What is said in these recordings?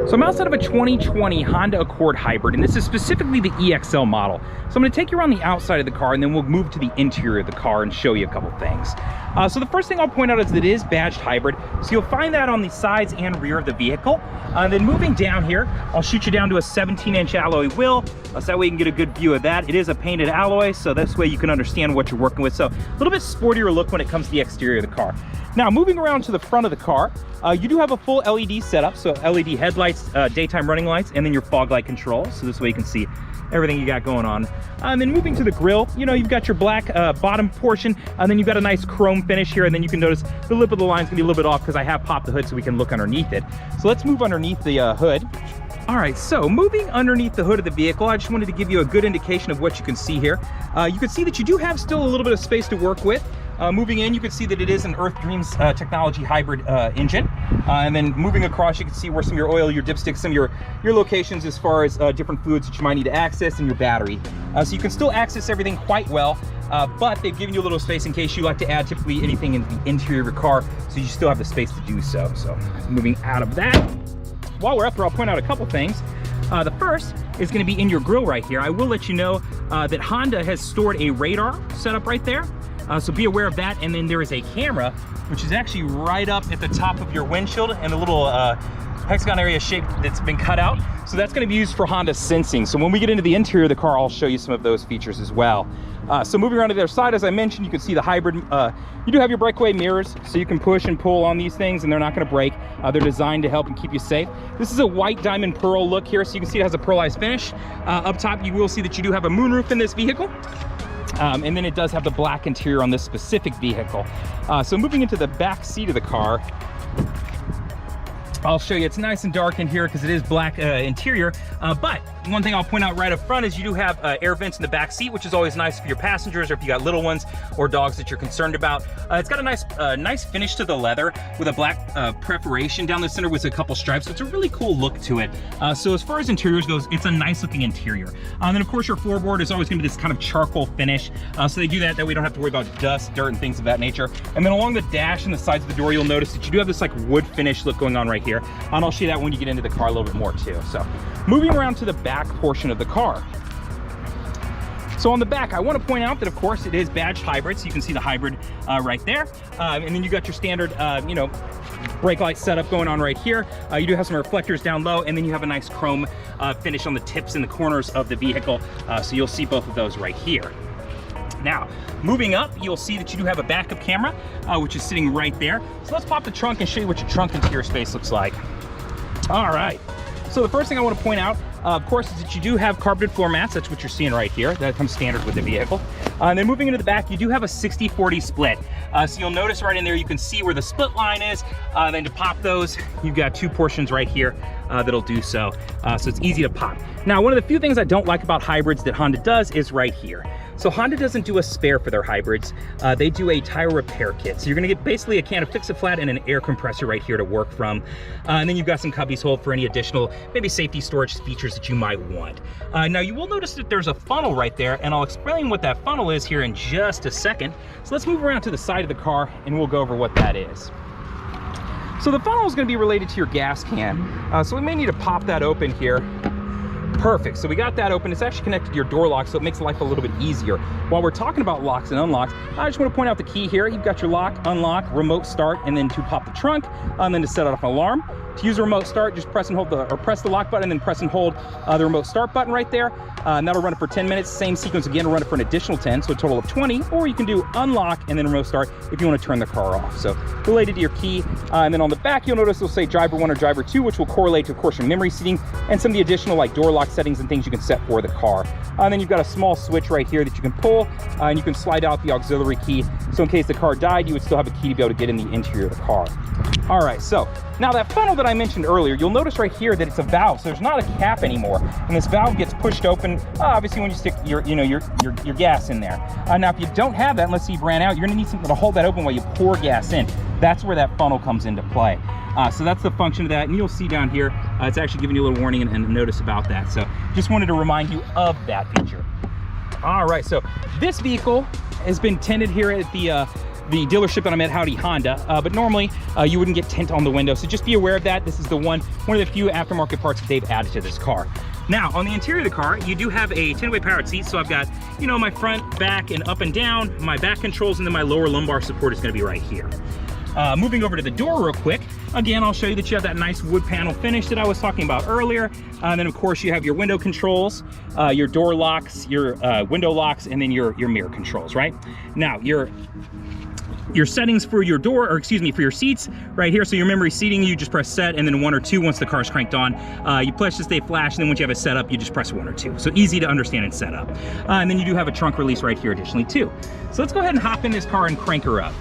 So I'm outside of a 2020 Honda Accord Hybrid, and this is specifically the EXL model. So I'm going to take you around the outside of the car, and then we'll move to the interior of the car and show you a couple things. So the first thing I'll point out is that it is badged hybrid. So you'll find that on the sides and rear of the vehicle. Then moving down here, I'll shoot you down to a 17-inch alloy wheel, so that way you can get a good view of that. It is a painted alloy, so this way you can understand what you're working with. So a little bit sportier look when it comes to the exterior of the car. Now moving around to the front of the car, you do have a full LED setup, so LED headlights, daytime running lights, and then your fog light controls. So this way you can see everything you got going on. And then moving to the grille, you know, you've got your black bottom portion, and then you've got a nice chrome finish here, and then you can notice the lip of the line's gonna be a little bit off because I have popped the hood so we can look underneath it. So let's move underneath the hood. All right, so moving underneath the hood of the vehicle, I just wanted to give you a good indication of what you can see here. You can see that you do have still a little bit of space to work with. Moving in, you can see that it is an Earth Dreams technology hybrid engine. And then moving across, you can see where some of your oil, your dipsticks, some of your locations as far as different fluids that you might need to access, and your battery. So you can still access everything quite well, but they've given you a little space in case you like to add typically anything in the interior of your car, so you still have the space to do so. So moving out of that, while we're up here, I'll point out a couple things. The first is going to be in your grille right here. I will let you know that Honda has stored a radar setup right there. So be aware of that. And then there is a camera, which is actually right up at the top of your windshield, and a little hexagon area shape that's been cut out. So that's going to be used for Honda sensing. So when we get into the interior of the car, I'll show you some of those features as well. So moving around to the other side, as I mentioned, you can see the hybrid. You do have your breakaway mirrors, so you can push and pull on these things, and they're not going to break. They're designed to help and keep you safe. This is a white diamond pearl look here, so you can see it has a pearlized finish. Up top, you will see that you do have a moonroof in this vehicle. And then it does have the black interior on this specific vehicle. So moving into the back seat of the car, I'll show you. It's nice and dark in here because it is black interior, but one thing I'll point out right up front is you do have air vents in the back seat, which is always nice for your passengers or if you got little ones or dogs that you're concerned about. It's got a nice finish to the leather with a black perforation down the center with a couple stripes, so it's a really cool look to it. So as far as interiors goes, it's a nice looking interior. And then of course your floorboard is always going to be this kind of charcoal finish, so they do that we don't have to worry about dust, dirt, and things of that nature. And then along the dash and the sides of the door, you'll notice that you do have this like wood finish look going on right here. And I'll show you that when you get into the car a little bit more too. So moving around to the back portion of the car. So on the back, I want to point out that of course it is badged hybrid, so you can see the hybrid right there. And then you got your standard, you know, brake light setup going on right here. You do have some reflectors down low, and then you have a nice chrome finish on the tips and the corners of the vehicle. So you'll see both of those right here. Now, moving up, you'll see that you do have a backup camera, which is sitting right there. So let's pop the trunk and show you what your trunk interior space looks like. All right. So the first thing I want to point out, of course, is that you do have carpeted floor mats. That's what you're seeing right here. That comes standard with the vehicle. And then moving into the back, you do have a 60-40 split. So you'll notice right in there, you can see where the split line is. Then to pop those, you've got two portions right here that'll do so. So it's easy to pop. Now, one of the few things I don't like about hybrids that Honda does is right here. So Honda doesn't do a spare for their hybrids. They do a tire repair kit. So you're gonna get basically a can of Fix-A-Flat and an air compressor right here to work from. And then you've got some cubbies hold for any additional, maybe safety storage features that you might want. Now you will notice that there's a funnel right there, and I'll explain what that funnel is here in just a second. So let's move around to the side of the car and we'll go over what that is. So the funnel is gonna be related to your gas can. So we may need to pop that open here. Perfect, so we got that open. It's actually connected to your door lock, so it makes life a little bit easier. While we're talking about locks and unlocks, I just want to point out the key here. You've got your lock, unlock, remote start, and then to pop the trunk, and then to set off an alarm. To use a remote start, just press and hold press the lock button, and then press and hold the remote start button right there. And that'll run it for 10 minutes. Same sequence again, run it for an additional 10, so a total of 20. Or you can do unlock and then remote start if you want to turn the car off. So related to your key. And then on the back, you'll notice it'll say driver 1 or driver 2, which will correlate to, of course, your memory seating and some of the additional like door lock settings and things you can set for the car. And then you've got a small switch right here that you can pull, and you can slide out the auxiliary key. So in case the car died, you would still have a key to be able to get in the interior of the car. All right, so now that funnel that I mentioned earlier, you'll notice right here that it's a valve, so there's not a cap anymore. And this valve gets pushed open, obviously when you stick your gas in there. Now if you don't have that, and let's say you've ran out, you're gonna need something to hold that open while you pour gas in. That's where that funnel comes into play. So that's the function of that, and you'll see down here, it's actually giving you a little warning and notice about that. So just wanted to remind you of that feature. All right, so this vehicle has been tinted here at the the dealership that I'm at, Howdy Honda, but normally you wouldn't get tint on the window. So just be aware of that. This is the one of the few aftermarket parts that they've added to this car. Now, on the interior of the car, you do have a 10-way powered seat. So I've got, you know, my front, back, and up and down, my back controls, and then my lower lumbar support is gonna be right here. Moving over to the door real quick, again, I'll show you that you have that nice wood panel finish that I was talking about earlier. And then of course you have your window controls, your door locks, your window locks, and then your mirror controls, right? Now, your settings for your door, or excuse me, for your seats right here. So your memory seating, you just press set, and then 1 or 2 once the car's cranked on. You push to stay flash, and then once you have it set up, you just press 1 or 2. So easy to understand and set up. And then you do have a trunk release right here additionally too. So let's go ahead and hop in this car and crank her up.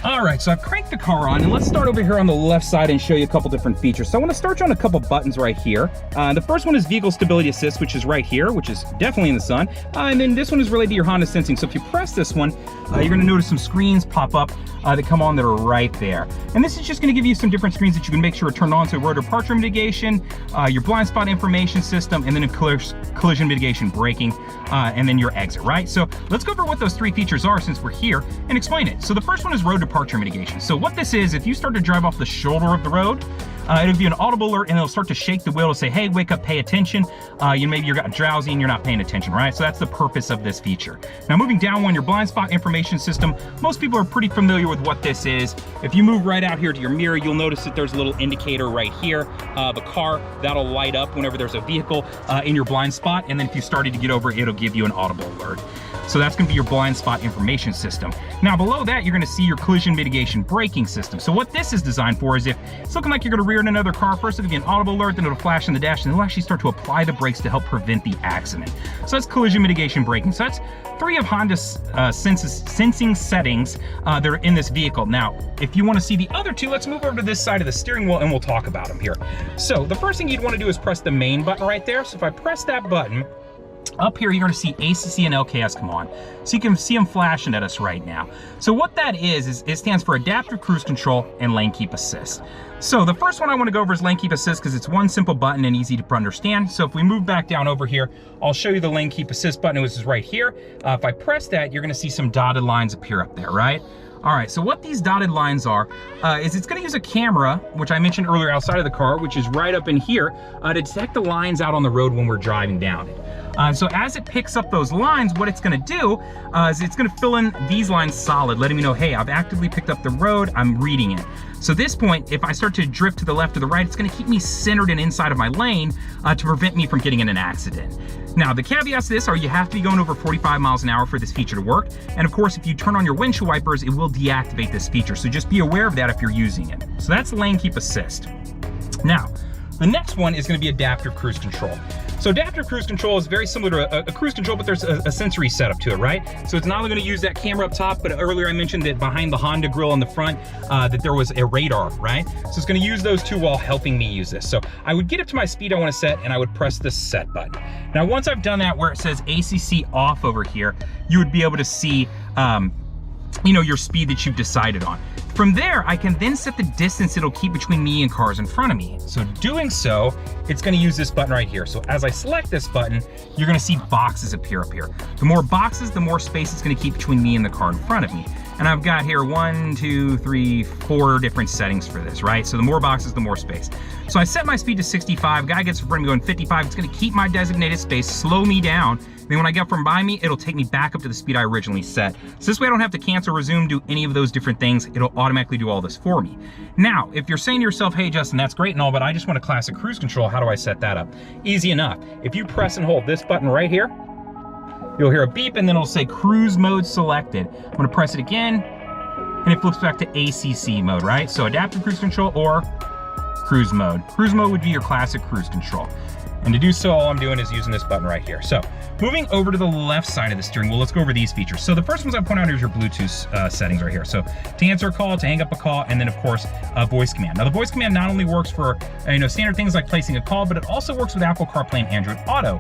All right, so I've cranked the car on, and let's start over here on the left side and show you a couple different features. So I want to start you on a couple buttons right here. The first one is Vehicle Stability Assist, which is right here, which is definitely in the sun. And then this one is related to your Honda Sensing. So if you press this one, you're going to notice some screens pop up that come on that are right there. And this is just going to give you some different screens that you can make sure are turned on. So road departure mitigation, your blind spot information system, and then a collision mitigation braking, and then your exit, right? So let's go over what those 3 features are since we're here and explain it. So the first one is road departure mitigation. So what this is, if you start to drive off the shoulder of the road, it'll be an audible alert, and it'll start to shake the wheel to say, hey, wake up, pay attention. Maybe you're drowsy and you're not paying attention, right? So that's the purpose of this feature. Now moving down one, your blind spot information system. Most people are pretty familiar with what this is. If you move right out here to your mirror, you'll notice that there's a little indicator right here of a car that'll light up whenever there's a vehicle in your blind spot. And then if you started to get over, it'll give you an audible alert. So that's gonna be your blind spot information system. Now below that, you're gonna see your collision mitigation braking system. So what this is designed for is if it's looking like you're gonna rear in another car, first it'll give you an audible alert, then it'll flash in the dash, and it'll actually start to apply the brakes to help prevent the accident. So that's collision mitigation braking. So that's 3 of Honda's sensing settings that are in this vehicle. Now, if you wanna see the other 2, let's move over to this side of the steering wheel and we'll talk about them here. So the first thing you'd wanna do is press the main button right there. So if I press that button, up here, you're gonna see ACC and LKS come on. So you can see them flashing at us right now. So what that is it stands for Adaptive Cruise Control and Lane Keep Assist. So the first one I wanna go over is Lane Keep Assist because it's one simple button and easy to understand. So if we move back down over here, I'll show you the Lane Keep Assist button, which is right here. If I press that, you're gonna see some dotted lines appear up there, right? All right, so what these dotted lines are, is it's gonna use a camera, which I mentioned earlier outside of the car, which is right up in here, to detect the lines out on the road when we're driving down it. So as it picks up those lines, what it's gonna do is it's gonna fill in these lines solid, letting me know, hey, I've actively picked up the road, I'm reading it. So at this point, if I start to drift to the left or the right, it's gonna keep me centered and inside of my lane to prevent me from getting in an accident. Now, the caveats to this are you have to be going over 45 miles an hour for this feature to work. And of course, if you turn on your windshield wipers, it will deactivate this feature. So just be aware of that if you're using it. So that's Lane Keep Assist. Now, the next one is gonna be Adaptive Cruise Control. So Adaptive Cruise Control is very similar to a cruise control, but there's a sensory setup to it, right? So it's not only gonna use that camera up top, but earlier I mentioned that behind the Honda grille on the front, that there was a radar, right? So it's gonna use those 2 while helping me use this. So I would get up to my speed I wanna set, and I would press the set button. Now, once I've done that, where it says ACC off over here, you would be able to see your speed that you've decided on. From there, I can then set the distance it'll keep between me and cars in front of me. So doing so, it's gonna use this button right here. So as I select this button, you're gonna see boxes appear up here. The more boxes, the more space it's gonna keep between me and the car in front of me. And I've got here 1, 2, 3, 4 different settings for this, right? So the more boxes, the more space. So I set my speed to 65, guy gets in front of me going 55, it's gonna keep my designated space, slow me down. Then when I get from by me, it'll take me back up to the speed I originally set. So this way I don't have to cancel, resume, do any of those different things. It'll automatically do all this for me. Now, if you're saying to yourself, hey Justin, that's great and all, but I just want a classic cruise control, how do I set that up? Easy enough. If you press and hold this button right here, you'll hear a beep and then it'll say cruise mode selected. I'm gonna press it again and it flips back to ACC mode, right? So adaptive cruise control or cruise mode. Cruise mode would be your classic cruise control. And to do so, all I'm doing is using this button right here. So moving over to the left side of the steering wheel, let's go over these features. So the first ones I point out is your Bluetooth settings right here. So to answer a call, to hang up a call, and then of course, voice command. Now the voice command not only works for standard things like placing a call, but it also works with Apple CarPlay and Android Auto,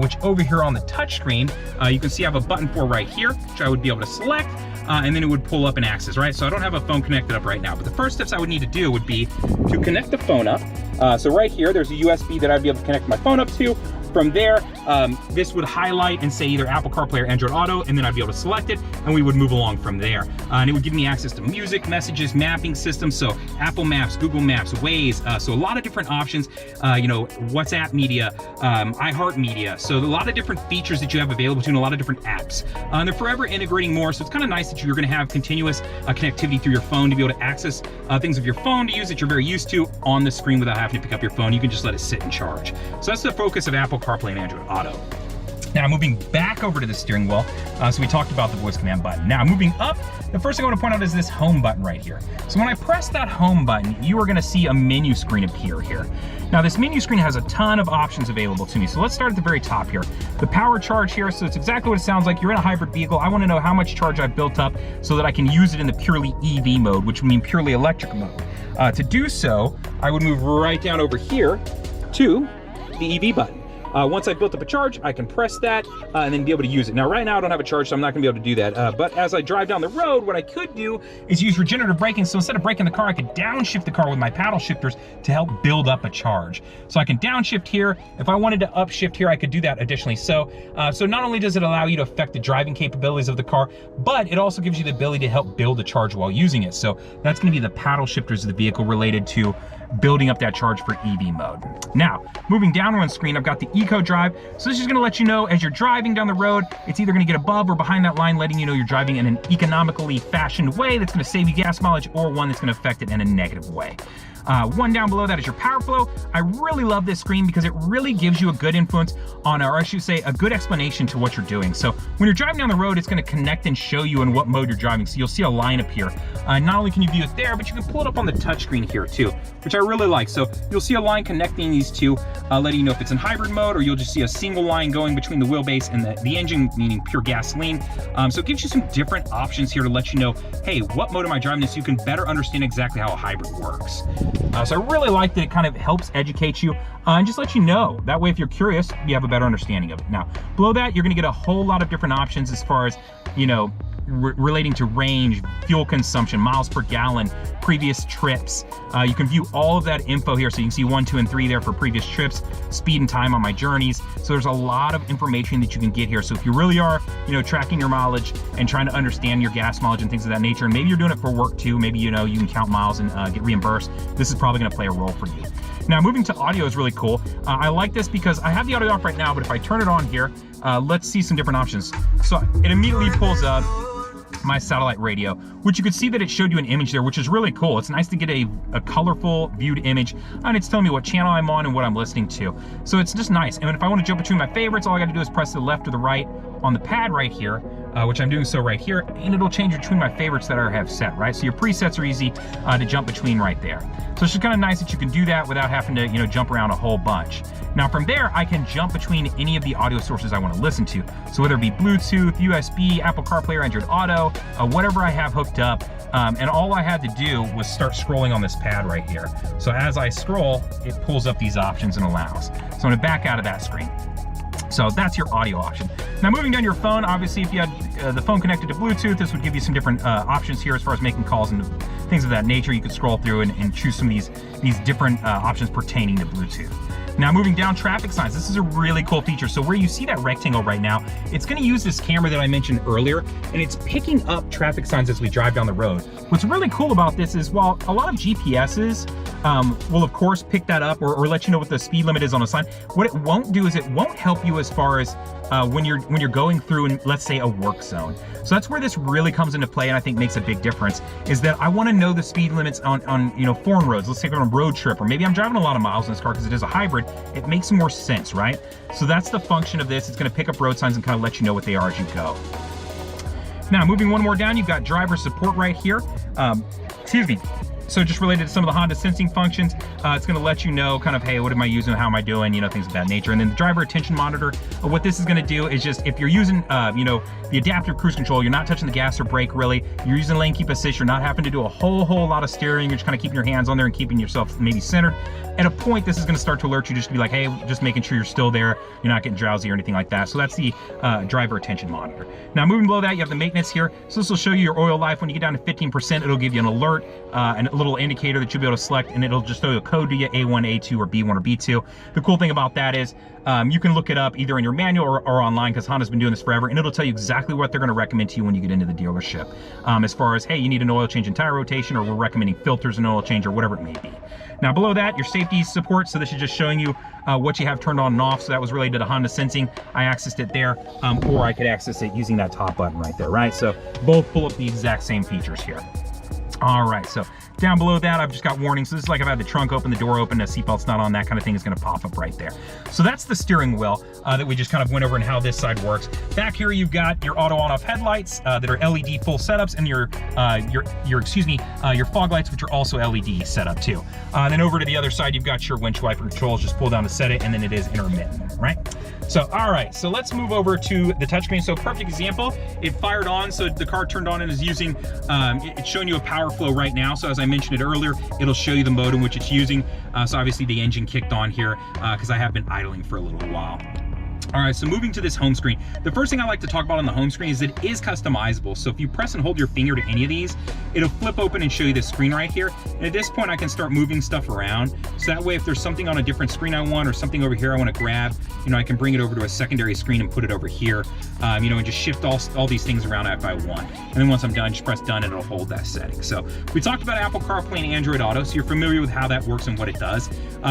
which over here on the touch screen, you can see I have a button for right here, which I would be able to select. and then it would pull up and access, right? So I don't have a phone connected up right now, but the first steps I would need to do would be to connect the phone up. So right here, there's a USB that I'd be able to connect my phone up to. From there, this would highlight and say either Apple CarPlay or Android Auto, and then I'd be able to select it, and we would move along from there. And it would give me access to music, messages, mapping systems, so Apple Maps, Google Maps, Waze, so a lot of different options, you know, WhatsApp media, iHeartMedia, so a lot of different features that you have available to you, and a lot of different apps. And they're forever integrating more, so it's kind of nice that you're gonna have continuous connectivity through your phone to be able to access things of your phone to use that you're very used to on the screen without having to pick up your phone. You can just let it sit and charge. So that's the focus of Apple CarPlay and Android Auto. Now moving back over to the steering wheel, so we talked about the voice command button. Now moving up, the first thing I want to point out is this home button right here. So when I press that home button, you are going to see a menu screen appear here. Now this menu screen has a ton of options available to me. So let's start at the very top here. The power charge here, so it's exactly what it sounds like. You're in a hybrid vehicle. I want to know how much charge I've built up so that I can use it in the purely EV mode, which would mean purely electric mode. To do so, I would move right down over here to the EV button. Once I've built up a charge, I can press that and then be able to use it. Now, right now I don't have a charge, so I'm not gonna be able to do that. But as I drive down the road, what I could do is use regenerative braking. So instead of braking the car, I could downshift the car with my paddle shifters to help build up a charge. So I can downshift here. If I wanted to upshift here, I could do that additionally. So not only does it allow you to affect the driving capabilities of the car, but it also gives you the ability to help build a charge while using it. So that's gonna be the paddle shifters of the vehicle related to building up that charge for EV mode. Now, moving down one screen, I've got the Eco Drive. So this is gonna let you know as you're driving down the road, it's either gonna get above or behind that line, letting you know you're driving in an economically fashioned way that's gonna save you gas mileage, or one that's gonna affect it in a negative way. One down below that is your power flow. I really love this screen because it really gives you a good influence on, or I should say, a good explanation to what you're doing. So when you're driving down the road, it's gonna connect and show you in what mode you're driving. So you'll see a line appear. Not only can you view it there, but you can pull it up on the touchscreen here too, which I really like. So you'll see a line connecting these two, letting you know if it's in hybrid mode, or you'll just see a single line going between the wheelbase and the engine, meaning pure gasoline. So it gives you some different options here to let you know, hey, what mode am I driving this, so you can better understand exactly how a hybrid works. So I really like that it kind of helps educate you and just let you know. That way, if you're curious, you have a better understanding of it. Now, below that, you're gonna get a whole lot of different options as far as, you know, relating to range, fuel consumption, miles per gallon, previous trips. You can view all of that info here. So you can see 1, 2, and 3 there for previous trips, speed and time on my journeys. So there's a lot of information that you can get here. So if you really are, you know, tracking your mileage and trying to understand your gas mileage and things of that nature, and maybe you're doing it for work too, maybe, you know, you can count miles and get reimbursed, this is probably gonna play a role for you. Now, moving to audio is really cool. I like this because I have the audio off right now, but if I turn it on here, let's see some different options. So it immediately pulls up my satellite radio, which you could see that it showed you an image there, which is really cool. It's nice to get a colorful viewed image, and it's telling me what channel I'm on and what I'm listening to. So it's just nice. And if I want to jump between my favorites, all I got to do is press the left or the right on the pad right here, which I'm doing so right here, and it'll change between my favorites that I have set, right? So your presets are easy to jump between right there. So it's just kind of nice that you can do that without having to, you know, jump around a whole bunch. Now from there, I can jump between any of the audio sources I want to listen to. So whether it be Bluetooth, USB, Apple CarPlay, or Android Auto, whatever I have hooked up, and all I had to do was start scrolling on this pad right here. So as I scroll, it pulls up these options and allows. So I'm gonna back out of that screen. So that's your audio option. Now moving down your phone, obviously if you had the phone connected to Bluetooth, this would give you some different options here as far as making calls and things of that nature. You could scroll through and choose some of these different options pertaining to Bluetooth. Now moving down, traffic signs. This is a really cool feature. So where you see that rectangle right now, it's gonna use this camera that I mentioned earlier, and it's picking up traffic signs as we drive down the road. What's really cool about this is, while a lot of GPSs will of course pick that up or let you know what the speed limit is on a sign, what it won't do is it won't help you as far as when you're going through, in, let's say, a work zone. So that's where this really comes into play, and I think makes a big difference, is that I want to know the speed limits on you know, foreign roads. Let's say I'm on a road trip, or maybe I'm driving a lot of miles in this car because it is a hybrid. It makes more sense, right? So that's the function of this. It's going to pick up road signs and kind of let you know what they are as you go. Now moving one more down, you've got driver support right here. Excuse me. So just related to some of the Honda sensing functions, it's going to let you know kind of, hey, what am I using? How am I doing? You know, things of that nature. And then the driver attention monitor, what this is going to do is just, if you're using, you know, the adaptive cruise control, you're not touching the gas or brake really. You're using lane keep assist. You're not having to do a whole lot of steering. You're just kind of keeping your hands on there and keeping yourself maybe centered. At a point, this is going to start to alert you just to be like, hey, just making sure you're still there. You're not getting drowsy or anything like that. So that's the driver attention monitor. Now, moving below that, you have the maintenance here. So this will show you your oil life. When you get down to 15%, it'll give you an alert, and a little indicator that you'll be able to select, and it'll just throw you a code to you, A1, A2, or B1 or B2. The cool thing about that is you can look it up either in your manual or online, because Honda's been doing this forever, and it'll tell you exactly what they're going to recommend to you when you get into the dealership. As far as, hey, you need an oil change and tire rotation, or we're recommending filters and oil change, or whatever it may be. Now below that, your safety support. So this is just showing you what you have turned on and off. So that was related to Honda sensing. I accessed it there, or I could access it using that top button right there, right? So both pull up the exact same features here. All right, so down below that, I've just got warnings. So this is like I've had the trunk open, the door open, the seatbelt's not on, that kind of thing is gonna pop up right there. So that's the steering wheel that we just kind of went over and how this side works. Back here, you've got your auto on-off headlights that are LED full setups, and your fog lights, which are also LED setup too. Then over to the other side, you've got your windshield wiper controls. Just pull down to set it, and then it is intermittent, right? So, all right, so let's move over to the touchscreen. So perfect example, it fired on, so the car turned on and is using, it's showing you a power flow right now. So as I mentioned it earlier, it'll show you the mode in which it's using. So obviously the engine kicked on here because I have been idling for a little while. All right, so moving to this home screen. The first thing I like to talk about on the home screen is it is customizable. So if you press and hold your finger to any of these, it'll flip open and show you this screen right here. And at this point, I can start moving stuff around. So that way, if there's something on a different screen I want, or something over here I want to grab, you know, I can bring it over to a secondary screen and put it over here, you know, and just shift all these things around if I want. And then once I'm done, just press done and it'll hold that setting. So we talked about Apple CarPlay and Android Auto, so you're familiar with how that works and what it does.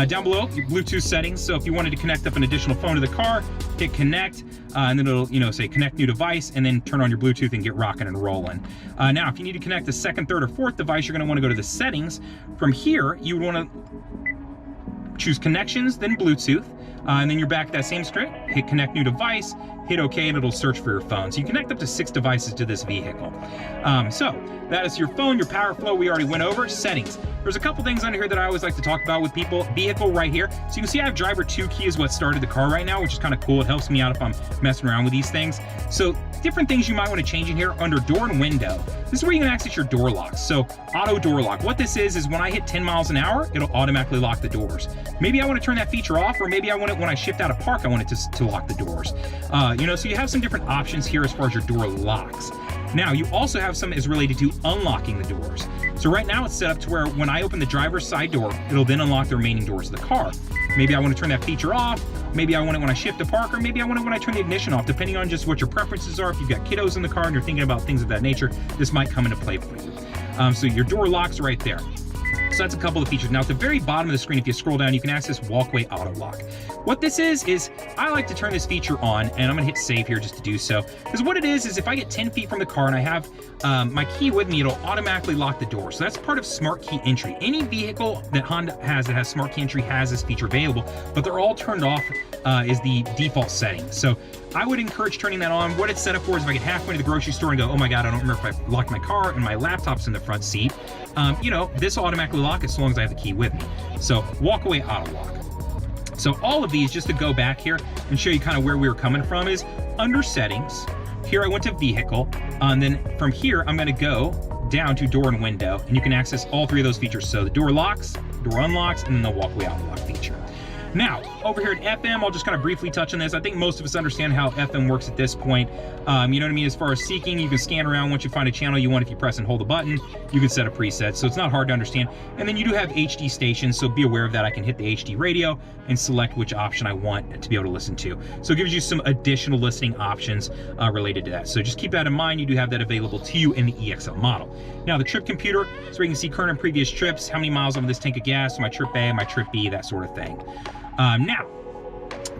Down below, your Bluetooth settings. So if you wanted to connect up an additional phone to the car, hit connect, and then it'll, you know, say connect new device, and then turn on your Bluetooth and get rocking and rolling. Now, if you need to connect a second, third, or fourth device, you're going to want to go to the settings. From here, you would want to choose connections, then Bluetooth, and then you're back at that same screen. Hit connect new device, hit OK, and it'll search for your phone. So you connect up to 6 devices to this vehicle. So that is your phone, your power flow we already went over. Settings. There's a couple things under here that I always like to talk about with people. Vehicle right here. So you can see I have driver 2 key is what started the car right now, which is kind of cool. It helps me out if I'm messing around with these things. So different things you might want to change in here. Under door and window, this is where you can access your door locks. So auto door lock. What this is when I hit 10 miles an hour, it'll automatically lock the doors. Maybe I want to turn that feature off, or maybe I want it when I shift out of park, I want it to lock the doors. You know, so you have some different options here as far as your door locks. Now, you also have some is related to unlocking the doors. So right now it's set up to where when I open the driver's side door, it'll then unlock the remaining doors of the car. Maybe I want to turn that feature off. Maybe I want it when I shift to park, or maybe I want it when I turn the ignition off, depending on just what your preferences are. If you've got kiddos in the car and you're thinking about things of that nature, this might come into play for you. So your door lock's right there. So that's a couple of features. Now at the very bottom of the screen, if you scroll down, you can access walkway auto lock. What this is I like to turn this feature on, and I'm gonna hit save here just to do so. Because what it is if I get 10 feet from the car and I have my key with me, it'll automatically lock the door. So that's part of smart key entry. Any vehicle that Honda has that has smart key entry has this feature available, but they're all turned off is the default setting. So I would encourage turning that on. What it's set up for is if I get halfway to the grocery store and go, oh my God, I don't remember if I locked my car and my laptop's in the front seat, you know, this will automatically lock as long as I have the key with me. So walk away auto lock. So all of these, just to go back here and show you kind of where we were coming from, is under settings. Here I went to vehicle, and then from here I'm going to go down to door and window, and you can access all 3 of those features. So the door locks, door unlocks, and then the walkway auto lock feature. Now, over here at FM, I'll just kind of briefly touch on this. I think most of us understand how FM works at this point. You know what I mean? As far as seeking, you can scan around. Once you find a channel you want, if you press and hold a button, you can set a preset. So it's not hard to understand. And then you do have HD stations, so be aware of that. I can hit the HD radio and select which option I want to be able to listen to. So it gives you some additional listening options related to that. So just keep that in mind. You do have that available to you in the EXL model. Now, the trip computer, so we can see current and previous trips, how many miles on this tank of gas, my trip A, my trip B, that sort of thing. Now,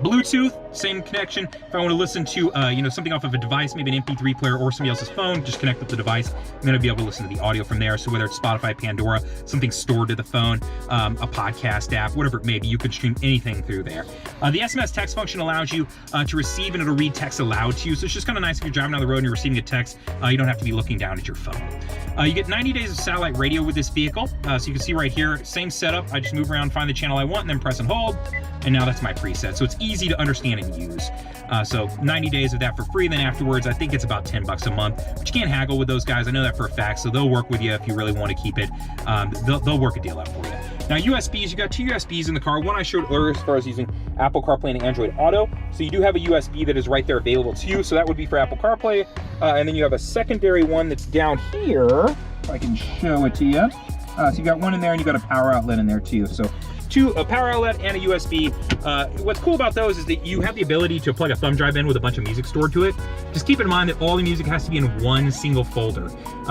Bluetooth, same connection. If I want to listen to, you know, something off of a device, maybe an MP3 player or somebody else's phone, just connect up the device, and then I'll be able to listen to the audio from there. So whether it's Spotify, Pandora, something stored to the phone, a podcast app, whatever it may be, you could stream anything through there. The SMS text function allows you to receive and it'll read text aloud to you. So it's just kind of nice if you're driving down the road and you're receiving a text, you don't have to be looking down at your phone. You get 90 days of satellite radio with this vehicle. So you can see right here, same setup. I just move around, find the channel I want, and then press and hold. And now that's my preset. So it's easy to understand and use. So 90 days of that for free. Then afterwards, I think it's about 10 bucks a month, but you can't haggle with those guys. I know that for a fact. So they'll work with you if you really want to keep it. They'll work a deal out for you. Now USBs, you got 2 USBs in the car. One I showed earlier as far as using Apple CarPlay and Android Auto. So you do have a USB that is right there available to you. So that would be for Apple CarPlay. And then you have a secondary one that's down here. If I can show it to you. So you got one in there and you got a power outlet in there too. So a power outlet and a USB. What's cool about those is that you have the ability to plug a thumb drive in with a bunch of music stored to it. Just keep in mind that all the music has to be in one single folder.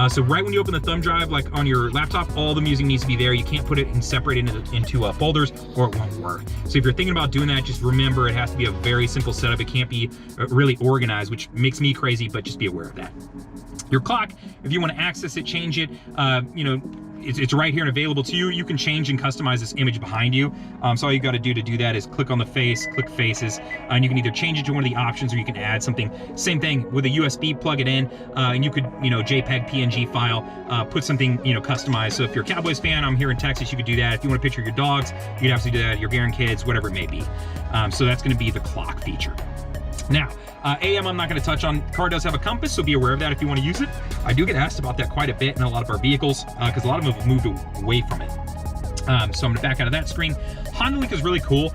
So right when you open the thumb drive, like on your laptop, all the music needs to be there. You can't put it and separate it into folders or it won't work. So if you're thinking about doing that, just remember it has to be a very simple setup. It can't be really organized, which makes me crazy, but just be aware of that. Your clock, if you want to access it, change it, you know, it's right here and available to you. You can change and customize this image behind you. So all you got to do that is click on the face, click faces, and you can either change it to one of the options or you can add something. Same thing with a USB, plug it in, and you could, you know, JPEG, PNG file, put something, you know, customized. So if you're a Cowboys fan, I'm here in Texas, you could do that. If you want a picture of your dogs, you'd have to do that, your grandkids, whatever it may be. So that's going to be the clock feature. Now, AM I'm not going to touch on. The car does have a compass, so be aware of that if you want to use it. I do get asked about that quite a bit in a lot of our vehicles because a lot of them have moved away from it. So I'm going to back out of that screen. Honda Link is really cool.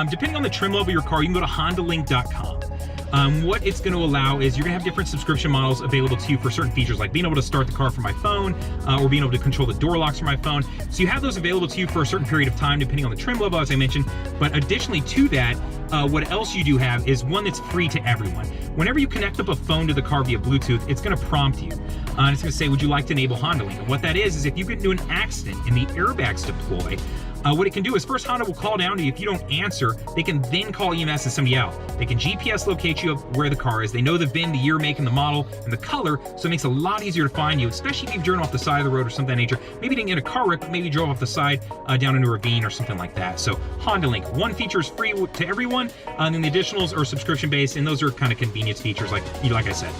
Depending on the trim level of your car, you can go to HondaLink.com. What it's going to allow is you're going to have different subscription models available to you for certain features, like being able to start the car from my phone or being able to control the door locks from my phone. So you have those available to you for a certain period of time, depending on the trim level, as I mentioned. But additionally to that, what else you do have is one that's free to everyone. Whenever you connect up a phone to the car via Bluetooth, it's going to prompt you. And it's going to say, would you like to enable Honda Link? And what that is if you get into an accident and the airbags deploy, what it can do is first Honda will call down to you. If you don't answer, they can then call EMS and somebody else. They can GPS locate you of where the car is. They know the VIN, the year, make, and the model, and the color, so it makes it a lot easier to find you, especially if you've driven off the side of the road or something of that nature. Maybe you didn't get a car wreck, but maybe you drove off the side down into a ravine or something like that. So Honda Link, one feature is free to everyone, and then the additionals are subscription-based, and those are kind of convenience features, like I said,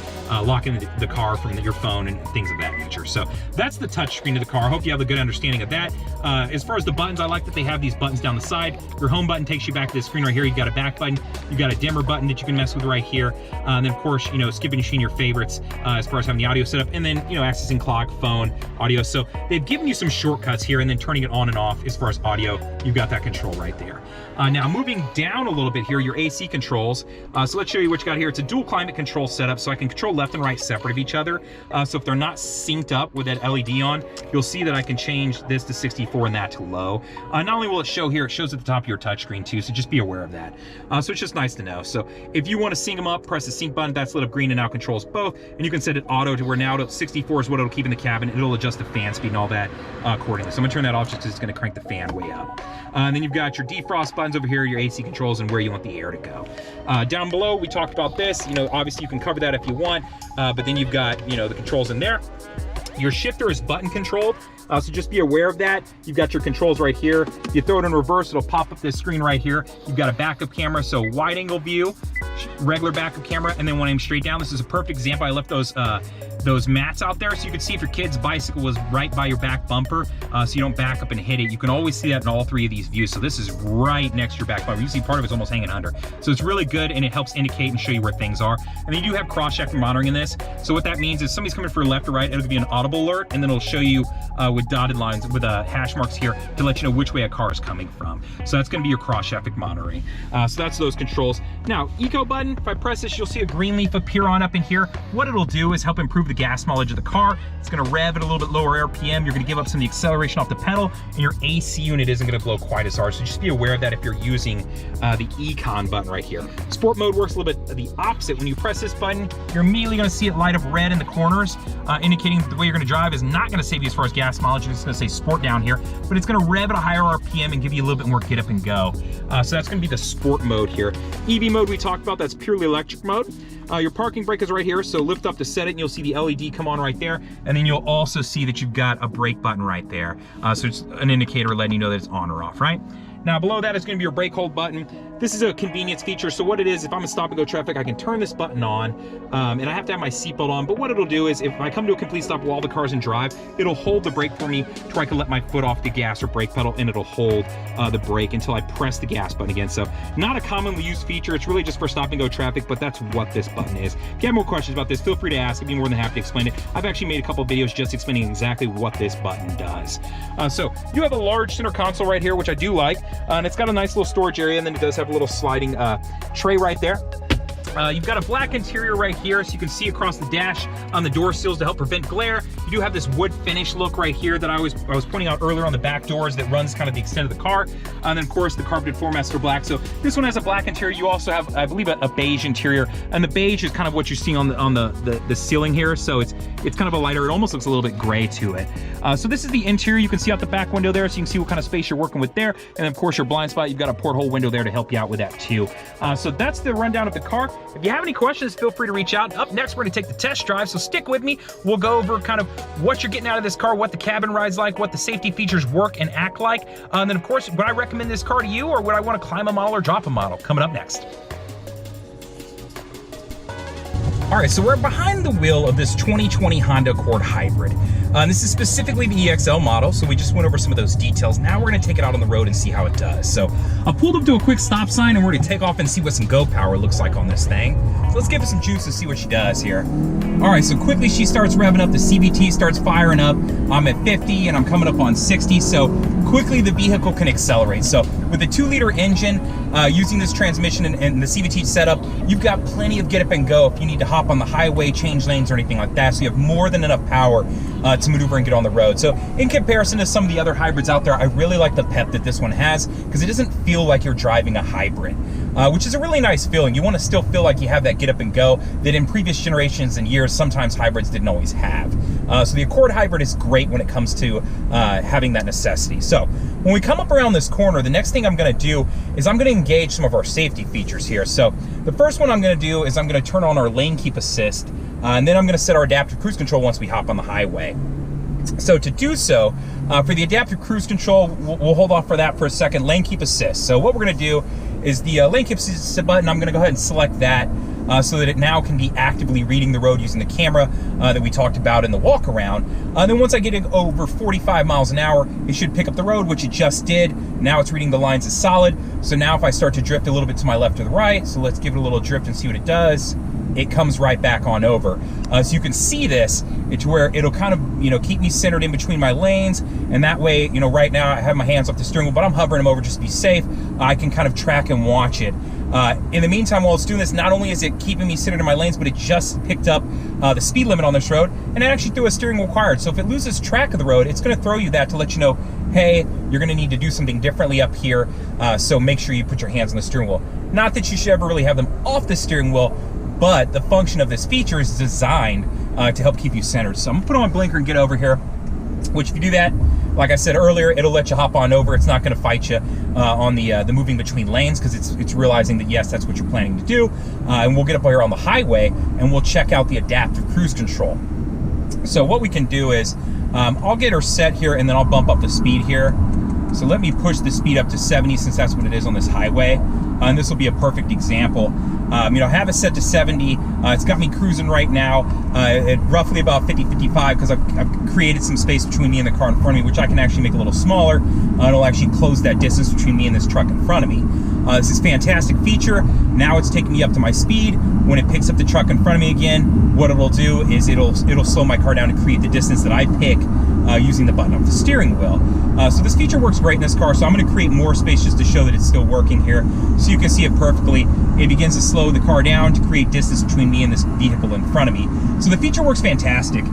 locking the car from your phone and things of that nature. So that's the touch screen of the car. I hope you have a good understanding of that. As far as the buttons, I like that they have these buttons down the side. Your home button takes you back to the screen right here. You've got a back button. You've got a dimmer button that you can mess with right here. And then of course, you know, skip and machine your favorites as far as having the audio set up, and then, you know, accessing clock, phone, audio. So they've given you some shortcuts here, and then turning it on and off as far as audio, you've got that control right there. Now moving down a little bit here, your AC controls. So let's show you what you got here. It's a dual climate control setup, so I can control left and right separate of each other. So if they're not synced up with that LED on, you'll see that I can change this to 64 and that to low. Not only will it show here, it shows at the top of your touchscreen too, so just be aware of that. So it's just nice to know. So if you want to sync them up, press the sync button. That's lit up green and now controls both. And you can set it auto to where now 64 is what it'll keep in the cabin. It'll adjust the fan speed and all that accordingly. So I'm gonna turn that off just because it's gonna crank the fan way up. And then you've got your defrost buttons over here, your AC controls, and where you want the air to go. Down below, we talked about this. You know, obviously you can cover that if you want, but then you've got, you know, the controls in there. Your shifter is button controlled, so just be aware of that. You've got your controls right here. If you throw it in reverse, it'll pop up this screen right here. You've got a backup camera, so wide angle view, regular backup camera, and then when I'm straight down, this is a perfect example. I left those mats out there so you could see if your kid's bicycle was right by your back bumper, so you don't back up and hit it. You can always see that in all three of these views. So this is right next to your back bumper. You see part of it's almost hanging under. So it's really good, and it helps indicate and show you where things are. And then you do have cross-check monitoring in this. So what that means is somebody's coming for left or right, it'll give you an audible alert, and then it'll show you with dotted lines, with hash marks here to let you know which way a car is coming from. So that's gonna be your cross-traffic monitoring. So that's those controls. Now, eco button, if I press this, you'll see a green leaf appear on up in here. What it'll do is help improve the gas mileage of the car. It's gonna rev at a little bit lower RPM. You're gonna give up some of the acceleration off the pedal, and your AC unit isn't gonna blow quite as hard. So just be aware of that if you're using the Econ button right here. Sport mode works a little bit the opposite. When you press this button, you're immediately gonna see it light up red in the corners, indicating that the way you're gonna drive is not gonna save you as far as gas mileage. It's gonna say sport down here, but it's gonna rev at a higher RPM and give you a little bit more get up and go. So that's gonna be the sport mode here. EV mode we talked about, that's purely electric mode. Your parking brake is right here, so lift up to set it and you'll see the LED come on right there. And then you'll also see that you've got a brake button right there. So it's an indicator letting you know that it's on or off, right? Now below that is going to be your brake hold button. This is a convenience feature. So what it is, if I'm in stop and go traffic, I can turn this button on, and I have to have my seatbelt on. But what it'll do is, if I come to a complete stop while the car's in drive, it'll hold the brake for me to where I can let my foot off the gas or brake pedal, and it'll hold the brake until I press the gas button again. So not a commonly used feature. It's really just for stop and go traffic, but that's what this button is. If you have more questions about this, feel free to ask. I'd be more than happy to explain it. I've actually made a couple of videos just explaining exactly what this button does. So you have a large center console right here, which I do like, and it's got a nice little storage area, and then it does have a little sliding tray right there. You've got a black interior right here, so you can see across the dash on the door sills to help prevent glare. You do have this wood finish look right here that I was pointing out earlier on the back doors that runs kind of the extent of the car. And then of course the carpeted floor mats are black. So this one has a black interior. You also have, I believe, a beige interior, and the beige is kind of what you're seeing on the ceiling here. So it's kind of a lighter. It almost looks a little bit gray to it. So this is the interior. You can see out the back window there, so you can see what kind of space you're working with there. And of course your blind spot, you've got a porthole window there to help you out with that too. So that's the rundown of the car. If you have any questions, feel free to reach out. Up next, we're gonna take the test drive, so stick with me. We'll go over kind of what you're getting out of this car, what the cabin ride's like, what the safety features work and act like. And then of course, would I recommend this car to you, or would I wanna climb a model or drop a model? Coming up next. All right, so we're behind the wheel of this 2020 Honda Accord Hybrid. This is specifically the EXL model, so we just went over some of those details. Now we're gonna take it out on the road and see how it does. So I pulled up to a quick stop sign, and we're gonna take off and see what some go power looks like on this thing. So let's give it some juice and see what she does here. All right, so quickly she starts revving up, the CVT starts firing up. I'm at 50 and I'm coming up on 60, so quickly the vehicle can accelerate. So with a 2-liter engine, using this transmission and the CVT setup, you've got plenty of get up and go if you need to hop on the highway, change lanes, or anything like that. So you have more than enough power to maneuver and get on the road. So in comparison to some of the other hybrids out there, I really like the pep that this one has, because it doesn't feel like you're driving a hybrid, which is a really nice feeling. You want to still feel like you have that get up and go that in previous generations and years, sometimes hybrids didn't always have. So the Accord Hybrid is great when it comes to having that necessity. So when we come up around this corner, the next thing I'm going to do is I'm going to engage some of our safety features here. So the first one I'm going to do is I'm going to turn on our lane keep assist, and then I'm going to set our adaptive cruise control once we hop on the highway. So to do so, for the adaptive cruise control, we'll hold off for that for a second. Lane keep assist. So what we're going to do is the lane keep assist button, I'm going to go ahead and select that so that it now can be actively reading the road using the camera that we talked about in the walk around. Then once I get it over 45 miles an hour, it should pick up the road, which it just did. Now it's reading the lines as solid. So now if I start to drift a little bit to my left or the right, so let's give it a little drift and see what it does. It comes right back on over. So you can see this, it's where it'll kind of, keep me centered in between my lanes. And that way, right now I have my hands off the steering wheel, but I'm hovering them over just to be safe. I can kind of track and watch it. In the meantime, while it's doing this, not only is it keeping me centered in my lanes, but it just picked up the speed limit on this road, and it actually threw a steering wheel required. So if it loses track of the road, it's gonna throw you that to let you know, hey, you're gonna need to do something differently up here, so make sure you put your hands on the steering wheel. Not that you should ever really have them off the steering wheel, but the function of this feature is designed to help keep you centered. So I'm gonna put on my blinker and get over here, which if you do that, like I said earlier, it'll let you hop on over. It's not gonna fight you on the moving between lanes, because it's realizing that, yes, that's what you're planning to do. And we'll get up here on the highway and we'll check out the adaptive cruise control. So what we can do is, I'll get her set here and then I'll bump up the speed here. So let me push the speed up to 70 since that's what it is on this highway. And this will be a perfect example. Have it set to 70. It's got me cruising right now at roughly about 50-55, because I've created some space between me and the car in front of me, which I can actually make a little smaller. It'll actually close that distance between me and this truck in front of me. This is a fantastic feature. Now it's taking me up to my speed. When it picks up the truck in front of me again, what it'll do is it'll slow my car down to create the distance that I pick using the button off the steering wheel. So this feature works great in this car, so I'm going to create more space just to show that it's still working here, so you can see it perfectly. It begins to slow the car down to create distance between me and this vehicle in front of me. So the feature works fantastic.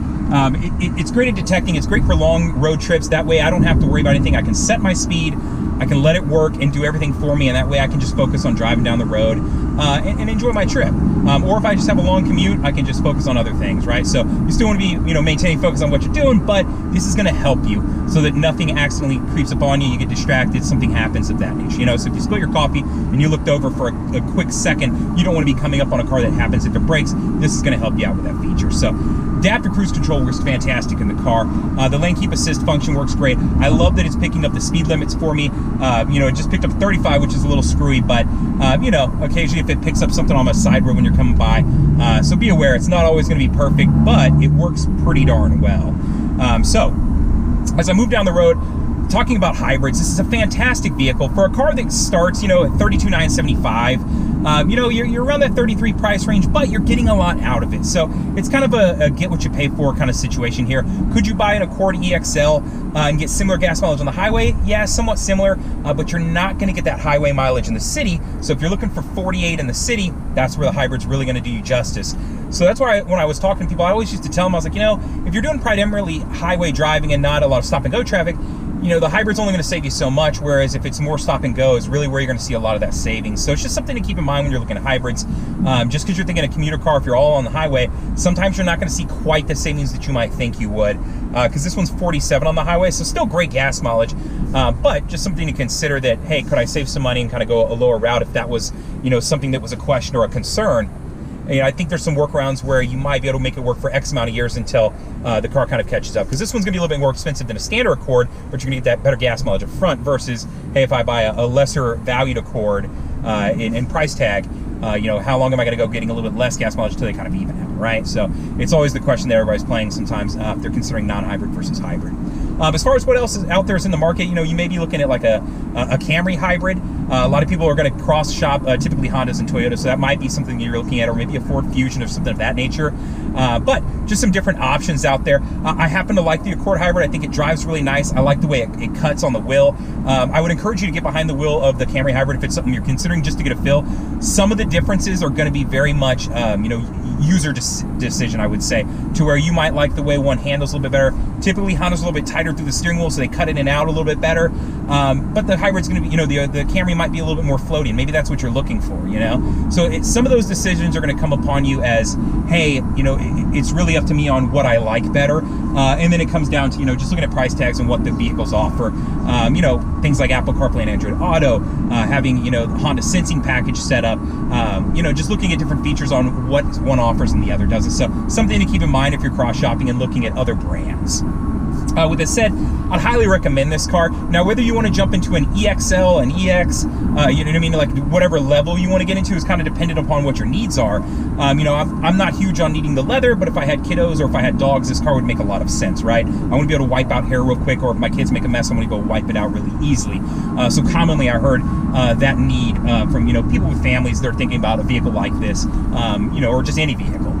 It's great at detecting. It's great for long road trips. That way I don't have to worry about anything. I can set my speed. I can let it work and do everything for me, and that way I can just focus on driving down the road and enjoy my trip. Or if I just have a long commute, I can just focus on other things, right? So you still want to be, maintaining focus on what you're doing, but this is going to help you so that nothing accidentally creeps up on you, you get distracted, something happens of that nature. So if you spill your coffee and you looked over for a quick second, you don't want to be coming up on a car that happens if it breaks. This is going to help you out with that feature. So adaptive cruise control works fantastic in the car. The lane keep assist function works great. I love that it's picking up the speed limits for me. It just picked up 35, which is a little screwy, but occasionally if it picks up something on my side road when you're coming by, so be aware, it's not always going to be perfect, but it works pretty darn well. So as I move down the road, talking about hybrids, this is a fantastic vehicle for a car that starts, at $32,975. You're around that 33 price range, but you're getting a lot out of it. So it's kind of a get what you pay for kind of situation here. Could you buy an Accord EXL and get similar gas mileage on the highway? Yeah, somewhat similar, but you're not going to get that highway mileage in the city. So if you're looking for 48 in the city, that's where the hybrid's really going to do you justice. So that's why when I was talking to people, I always used to tell them, I was like, if you're doing primarily highway driving and not a lot of stop and go traffic, the hybrid's only going to save you so much, whereas if it's more stop and go is really where you're going to see a lot of that savings. So it's just something to keep in mind when you're looking at hybrids. Just because you're thinking a commuter car, if you're all on the highway, sometimes you're not going to see quite the savings that you might think you would, because this one's 47 on the highway, so still great gas mileage, but just something to consider that, hey, could I save some money and kind of go a lower route if that was, something that was a question or a concern. I think there's some workarounds where you might be able to make it work for X amount of years until the car kind of catches up. Because this one's going to be a little bit more expensive than a standard Accord, but you're going to get that better gas mileage up front versus, hey, if I buy a lesser valued Accord in price tag, how long am I going to go getting a little bit less gas mileage until they kind of even out, right? So it's always the question that everybody's playing sometimes if they're considering non-hybrid versus hybrid. As far as what else is out there is in the market, you may be looking at like a Camry hybrid. A lot of people are going to cross shop typically Hondas and Toyotas, so that might be something you're looking at, or maybe a Ford Fusion or something of that nature. But just some different options out there. I happen to like the Accord hybrid. I think it drives really nice. I like the way it cuts on the wheel. I would encourage you to get behind the wheel of the Camry hybrid if it's something you're considering just to get a feel. Some of the differences are going to be very much, user decision, I would say, to where you might like the way one handles a little bit better. Typically, Honda's a little bit tighter through the steering wheel, so they cut in and out a little bit better. But the hybrid's going to be, the Camry might be a little bit more floaty, and maybe that's what you're looking for, So some of those decisions are going to come upon you as, hey, it's really up to me on what I like better. And then it comes down to, just looking at price tags and what the vehicles offer. Things like Apple CarPlay and Android Auto, having, the Honda sensing package set up, just looking at different features on what one offers and the other doesn't. So something to keep in mind if you're cross-shopping and looking at other brands. With that said, I'd highly recommend this car. Now, whether you want to jump into an EXL, an EX, like whatever level you want to get into is kind of dependent upon what your needs are. I'm not huge on needing the leather, but if I had kiddos or if I had dogs, this car would make a lot of sense, right? I want to be able to wipe out hair real quick, or if my kids make a mess, I want to go wipe it out really easily. So commonly I heard that need from, people with families, they're thinking about a vehicle like this, or just any vehicle.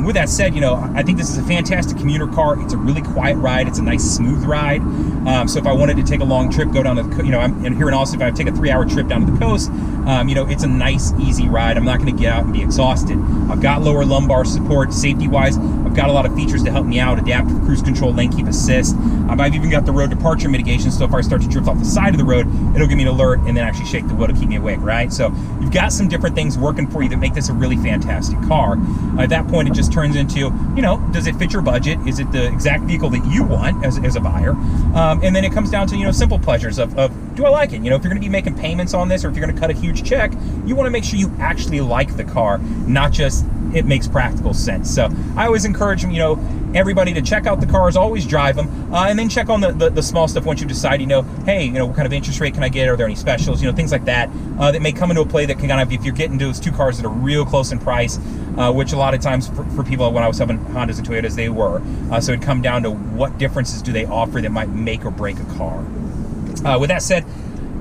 With that said, I think this is a fantastic commuter car. It's a really quiet ride. It's a nice, smooth ride. So if I wanted to take a long trip, go down to the, I'm here in Austin, if I take a 3-hour trip down to the coast, it's a nice, easy ride. I'm not going to get out and be exhausted. I've got lower lumbar support, safety-wise. I've got a lot of features to help me out, adaptive cruise control, lane keep assist. I've even got the road departure mitigation, so if I start to drift off the side of the road, it'll give me an alert and then actually shake the wheel to keep me awake, right? So you've got some different things working for you that make this a really fantastic car. At that point, it just turns into, does it fit your budget? Is it the exact vehicle that you want as a buyer? And then it comes down to, simple pleasures of do I like it? If you're going to be making payments on this, or if you're going to cut a huge check, you want to make sure you actually like the car, not just it makes practical sense. So I always encourage, everybody to check out the cars, always drive them, and then check on the small stuff once you decide, hey, what kind of interest rate can I get? Are there any specials? Things like that that may come into a play that can kind of, if you're getting those two cars that are real close in price, which a lot of times for people when I was having Hondas and Toyotas, they were. So it'd come down to what differences do they offer that might make or break a car. With that said,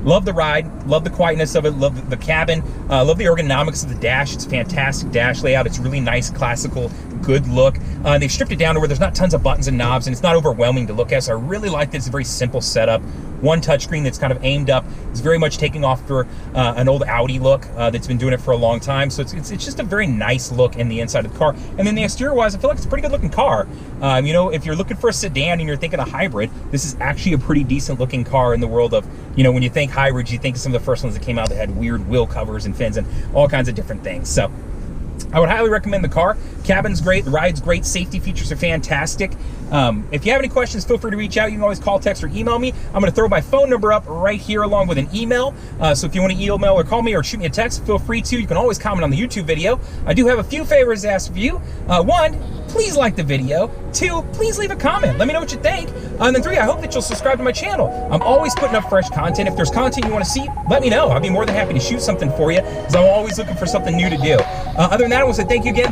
love the ride, love the quietness of it, love the cabin, love the ergonomics of the dash. It's a fantastic dash layout. It's really nice, classical, good look. They've stripped it down to where there's not tons of buttons and knobs, and it's not overwhelming to look at, so I really like this. It's a very simple setup. One touchscreen that's kind of aimed up. It's very much taking off for an old Audi look that's been doing it for a long time. So it's just a very nice look in the inside of the car. And then the exterior wise, I feel like it's a pretty good looking car. You know, if you're looking for a sedan and you're thinking a hybrid, this is actually a pretty decent looking car in the world of, you know, when you think hybrids, you think of some of the first ones that came out that had weird wheel covers and fins and all kinds of different things. So I would highly recommend the car. Cabin's great, the ride's great, safety features are fantastic. If you have any questions, feel free to reach out. You can always call, text, or email me. I'm gonna throw my phone number up right here along with an email. So if you wanna email or call me or shoot me a text, feel free to. You can always comment on the YouTube video. I do have a few favors to ask of you. One, please like the video. Two, please leave a comment. Let me know what you think. And then three, I hope that you'll subscribe to my channel. I'm always putting up fresh content. If there's content you wanna see, let me know. I'll be more than happy to shoot something for you, because I'm always looking for something new to do. Other than that, I want to say thank you again.